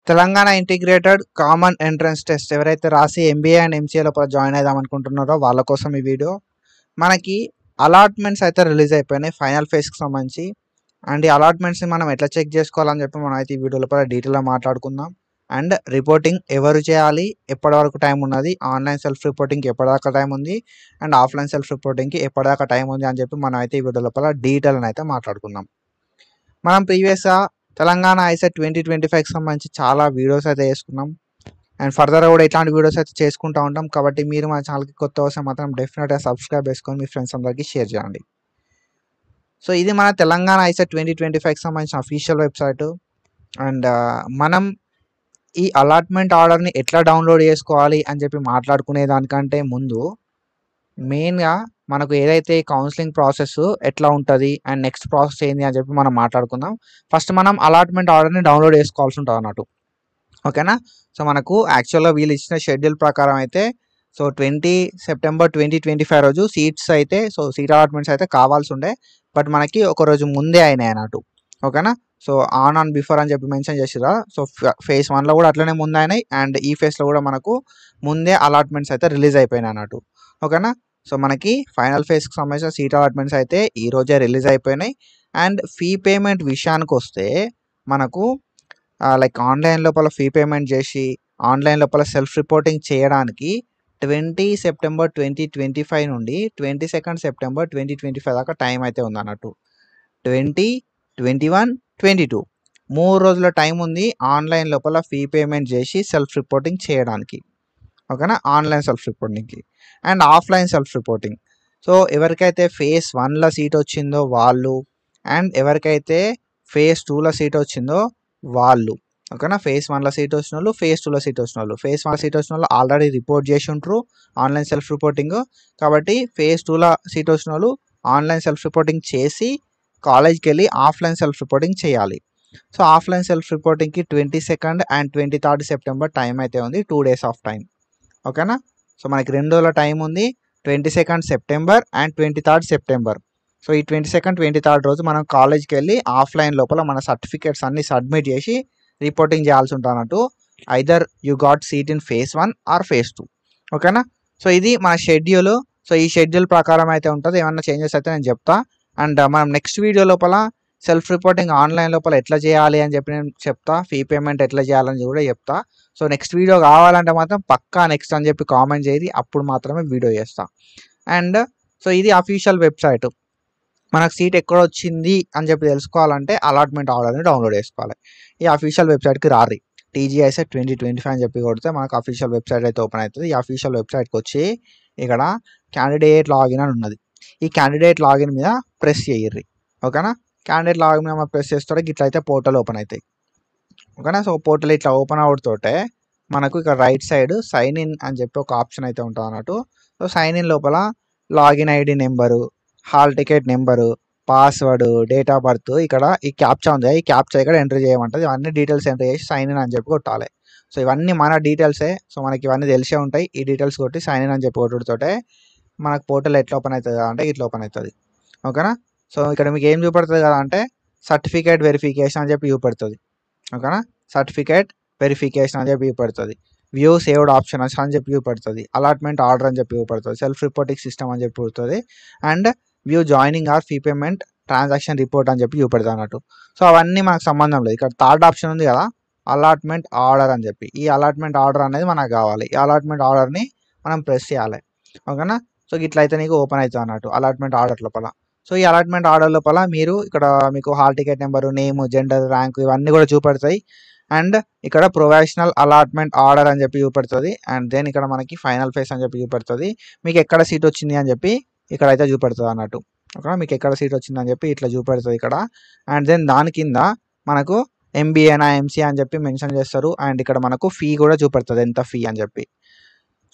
Telangana integrated common entrance test ఎవరైతే రాసి MBA and MCA లోపల జాయిన్ అవుదాం అనుకుంటున్నారో వాళ్ళ కోసం ఈ వీడియో. మనకి అలాట్మెంట్స్ అయితే రిలీజ్ అయిపోయినాయి ఫైనల్ ఫేజ్కి సంబంధించి. అండ్ ఈ అలాట్మెంట్స్ని మనం ఎట్లా చెక్ చేసుకోవాలని చెప్పి మనం అయితే ఈ వీడియో లోపల డీటెయిల్గా మాట్లాడుకుందాం. అండ్ రిపోర్టింగ్ ఎవరు చేయాలి, ఎప్పటి వరకు టైం ఉన్నది, ఆన్లైన్ సెల్ఫ్ రిపోర్టింగ్కి ఎప్పటిదాకా టైం ఉంది, అండ్ ఆఫ్లైన్ సెల్ఫ్ రిపోర్టింగ్కి ఎప్పటిదాకా టైం ఉంది అని చెప్పి మనం అయితే ఈ వీడియో లోపల డీటెయిల్ అయితే మాట్లాడుకుందాం. మనం ప్రీవియస్గా తెలంగాణ ఐసెట్ 2025కి సంబంధించి చాలా వీడియోస్ అయితే చేసుకున్నాం. అండ్ ఫర్దర్ కూడా ఇట్లాంటి వీడియోస్ అయితే చేసుకుంటూ ఉంటాం. కాబట్టి మీరు మా ఛానల్కి కొత్త వస్తే మాత్రం డెఫినెట్గా సబ్స్క్రైబ్ చేసుకొని మీ ఫ్రెండ్స్ అందరికీ షేర్ చేయండి. సో ఇది మన తెలంగాణ ఐసెట్ 2025కి సంబంధించిన అఫీషియల్ వెబ్సైట్. అండ్ మనం ఈ అలాట్మెంట్ ఆర్డర్ని ఎట్లా డౌన్లోడ్ చేసుకోవాలి అని చెప్పి మాట్లాడుకునే దానికంటే ముందు మెయిన్గా మనకు ఏదైతే కౌన్సిలింగ్ ప్రాసెస్ ఎట్లా ఉంటుంది అండ్ నెక్స్ట్ ప్రాసెస్ ఏంది అని చెప్పి మనం మాట్లాడుకుందాం. ఫస్ట్ మనం అలాట్మెంట్ ఆర్డర్ని డౌన్లోడ్ చేసుకోవాల్సి ఉంటుంది అన్నట్టు. ఓకేనా. సో మనకు యాక్చువల్గా వీళ్ళు ఇచ్చిన షెడ్యూల్ ప్రకారం అయితే సో 20 సెప్టెంబర్ 2025 రోజు సీట్స్ అయితే సో సీట్ అలాట్మెంట్స్ అయితే కావాల్సి ఉండే, బట్ మనకి ఒక రోజు ముందే అయినాయి అన్నట్టు. ఓకేనా. సో ఆన్ బిఫోర్ అని చెప్పి మెన్షన్ చేసిరా. సో ఫేజ్ 1లో కూడా అట్లనే ముందు అయినాయి అండ్ ఈ ఫేజ్లో కూడా మనకు ముందే అలాట్మెంట్స్ అయితే రిలీజ్ అయిపోయినాయి అన్నట్టు. ఓకేనా. సో మనకి ఫైనల్ ఫేజ్కి సంబంధించిన సీట్ అలాట్మెంట్స్ అయితే ఈ రోజే రిలీజ్ అయిపోయినాయి. అండ్ ఫీ పేమెంట్ విషయానికి వస్తే మనకు లైక్ ఆన్లైన్ లోపల ఫీ పేమెంట్ చేసి ఆన్లైన్ లోపల సెల్ఫ్ రిపోర్టింగ్ చేయడానికి 20 సెప్టెంబర్ 2025 నుండి 22 సెప్టెంబర్ 2025 దాకా టైం అయితే ఉంది అన్నట్టు. 20, 21, 22 3 రోజుల టైం ఉంది ఆన్లైన్ లోపల ఫీ పేమెంట్ చేసి సెల్ఫ్ రిపోర్టింగ్ చేయడానికి. ఓకేనా. ఆన్లైన్ సెల్ఫ్ రిపోర్టింగ్కి and offline self reporting. So ఎవరికైతే ఫేజ్ 1లో సీట్ వచ్చిందో వాళ్ళు అండ్ ఎవరికైతే ఫేజ్ 2లో సీట్ వచ్చిందో వాళ్ళు. ఓకేనా. ఫేజ్ 1లో సీట్ వచ్చిన వాళ్ళు, ఫేజ్ 2లో సీట్ వచ్చిన వాళ్ళు. ఫేజ్ 1 సీట్ వచ్చిన వాళ్ళు ఆల్రెడీ రిపోర్ట్ చేసి ఉంటారు ఆన్లైన్ సెల్ఫ్ రిపోర్టింగ్. కాబట్టి ఫేజ్ 2లో సీట్ వచ్చిన వాళ్ళు ఆన్లైన్ సెల్ఫ్ రిపోర్టింగ్ చేసి కాలేజ్కి వెళ్ళి ఆఫ్లైన్ సెల్ఫ్ రిపోర్టింగ్ చేయాలి. సో ఆఫ్లైన్ సెల్ఫ్ రిపోర్టింగ్కి 22 అండ్ 23 సెప్టెంబర్ టైం అయితే ఉంది, 2 days ఆఫ్ టైం. ఓకేనా. సో మనకి 2 రోజుల టైం ఉంది, 22 సెప్టెంబర్ అండ్ 23 సెప్టెంబర్. సో ఈ 22, 23 రోజు మనం కాలేజ్కి వెళ్ళి ఆఫ్లైన్ లోపల మన సర్టిఫికేట్స్ అన్ని సబ్మిట్ చేసి రిపోర్టింగ్ చేయాల్సి ఉంటున్నట్టు. Either you got seat in phase 1 or phase 2. ఓకేనా. సో ఇది మన షెడ్యూల్. సో ఈ షెడ్యూల్ ప్రకారం అయితే ఉంటుంది. ఏమన్నా చేంజెస్ అయితే నేను చెప్తా. అండ్ మనం నెక్స్ట్ వీడియో లోపల సెల్ఫ్ రిపోర్టింగ్ ఆన్లైన్ లోపల ఎట్లా చేయాలి అని చెప్పి నేను చెప్తా, ఫీ పేమెంట్ ఎట్లా చేయాలని కూడా చెప్తా. సో నెక్స్ట్ వీడియో కావాలంటే మాత్రం పక్కా నెక్స్ట్ అని చెప్పి కామెంట్ చేయండి, అప్పుడు మాత్రమే వీడియో చేస్తా. అండ్ సో ఇది అఫీషియల్ వెబ్సైట్. మనకు సీట్ ఎక్కడ వచ్చింది అని చెప్పి తెలుసుకోవాలంటే అలాట్మెంట్ ఆర్డర్ని డౌన్లోడ్ చేసుకోవాలి. ఈ అఫీషియల్ వెబ్సైట్కి రారి, టీజీఐసెట్ 2025 అని చెప్పి కొడితే మనకు అఫీషియల్ వెబ్సైట్ అయితే ఓపెన్ అవుతుంది. ఈ అఫీషియల్ వెబ్సైట్కి వచ్చి ఇక్కడ క్యాండిడేట్ లాగిన్ అని ఉన్నది. ఈ క్యాండిడేట్ లాగిన్ మీద ప్రెస్ చేయర్రి. ఓకేనా. క్యాండిడేట్ లాగిన్ మీద ప్రెస్ చేస్తే ఇట్లా అయితే పోర్టల్ ఓపెన్ అవుతాయి. ఓకేనా. సో పోర్టల్ ఇట్లా ఓపెన్ అవుతోటే మనకు ఇక్కడ రైట్ సైడ్ సైన్ ఇన్ అని చెప్పి ఒక ఆప్షన్ అయితే ఉంటుంది అన్నట్టు. సో సైన్ ఇన్ లోపల login ID number, hall ticket number, password, date of birth, ఇక్కడ ఈ క్యాప్చా ఉంది, ఈ క్యాప్చా ఇక్కడ ఎంటర్ చేయమంటుంది. ఇవన్నీ డీటెయిల్స్ ఎంటర్ చేసి సైన్ ఇన్ అని చెప్పి కొట్టాలి. సో ఇవన్నీ మన డీటెయిల్సే. సో మనకి ఇవన్నీ తెలిసే ఉంటాయి. ఈ డీటెయిల్స్ కొట్టి సైన్ ఇన్ అని చెప్పి కొట్టుతోటే మనకు పోర్టల్ ఎట్లా ఓపెన్ అవుతుంది అంటే ఇట్లా ఓపెన్ అవుతుంది. ఓకేనా. సో ఇక్కడ మీకు ఏం చూపెడుతుంది కదా అంటే సర్టిఫికేట్ వెరిఫికేషన్ అని చెప్పి చూపెడుతుంది. ఓకేనా. సర్టిఫికేట్ వెరిఫికేషన్ అని చెప్పి చూపెడుతుంది. వ్యూ సేవ్డ్ ఆప్షన్ అని చెప్పి చూపెడుతుంది. అలాట్మెంట్ ఆర్డర్ అని చెప్పి చూపెడుతుంది. సెల్ఫ్ రిపోర్టింగ్ సిస్టమ్ అని చెప్పి చూపుతుంది. And view joining or fee payment transaction report అని చెప్పి చూపెడుతుంది అన్నట్టు. సో అవన్నీ మనకు సంబంధం లేదు. ఇక్కడ థర్డ్ ఆప్షన్ ఉంది కదా అలాట్మెంట్ ఆర్డర్ అని చెప్పి, ఈ అలాట్మెంట్ ఆర్డర్ అనేది మనకు కావాలి. ఈ అలాట్మెంట్ ఆర్డర్ని మనం ప్రెస్ చేయాలి. ఓకేనా. సో ఇట్లయితే నీకు ఓపెన్ అవుతుంది అన్నట్టు అలాట్మెంట్ ఆర్డర్ లోపల. సో ఈ అలాట్మెంట్ ఆర్డర్ లోపల మీరు ఇక్కడ మీకు hall ticket number, name, gender, rank ఇవన్నీ కూడా చూపెడతాయి. అండ్ ఇక్కడ ప్రొఫెషనల్ అలాట్మెంట్ ఆర్డర్ అని చెప్పి చూపెడుతుంది. అండ్ దెన్ ఇక్కడ మనకి ఫైనల్ ఫేజ్ అని చెప్పి చూపెడుతుంది. మీకు ఎక్కడ సీట్ వచ్చింది అని చెప్పి ఇక్కడ అయితే చూపెడుతుంది అన్నట్టు. ఓకే. మీకు ఎక్కడ సీట్ వచ్చింది అని చెప్పి ఇట్లా చూపెడుతుంది ఇక్కడ. అండ్ దెన్ దాని కింద మనకు ఎంబీఏనా ఎంసీఏ అని చెప్పి మెన్షన్ చేస్తారు. అండ్ ఇక్కడ మనకు ఫీ కూడా చూపెడుతుంది, ఎంత ఫీ అని చెప్పి.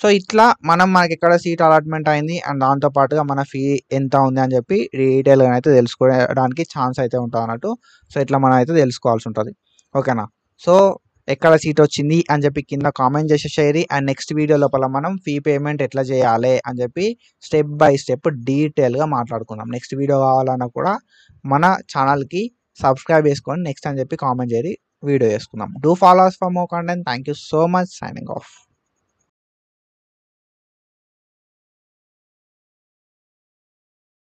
సో ఇట్లా మనకి ఎక్కడ సీట్ అలాట్మెంట్ అయింది అండ్ దాంతోపాటుగా మన ఫీ ఎంత ఉంది అని చెప్పి డీటెయిల్గా అయితే తెలుసుకోవడానికి ఛాన్స్ అయితే ఉంటుంది అన్నట్టు. సో ఇట్లా మనం అయితే తెలుసుకోవాల్సి ఉంటుంది. ఓకేనా. సో ఎక్కడ సీట్ వచ్చింది అని చెప్పి కింద కామెంట్ చేసేసేది. అండ్ నెక్స్ట్ వీడియో లోపల మనం ఫీ పేమెంట్ ఎట్లా చేయాలి అని చెప్పి స్టెప్ బై స్టెప్ డీటెయిల్గా మాట్లాడుకుందాం. నెక్స్ట్ వీడియో కావాలన్నా కూడా మన ఛానల్కి సబ్స్క్రైబ్ చేసుకొని నెక్స్ట్ అని చెప్పి కామెంట్ చేయండి. వీడియో చేసుకుందాం. Do follow us for more content. Thank you so much. Signing of.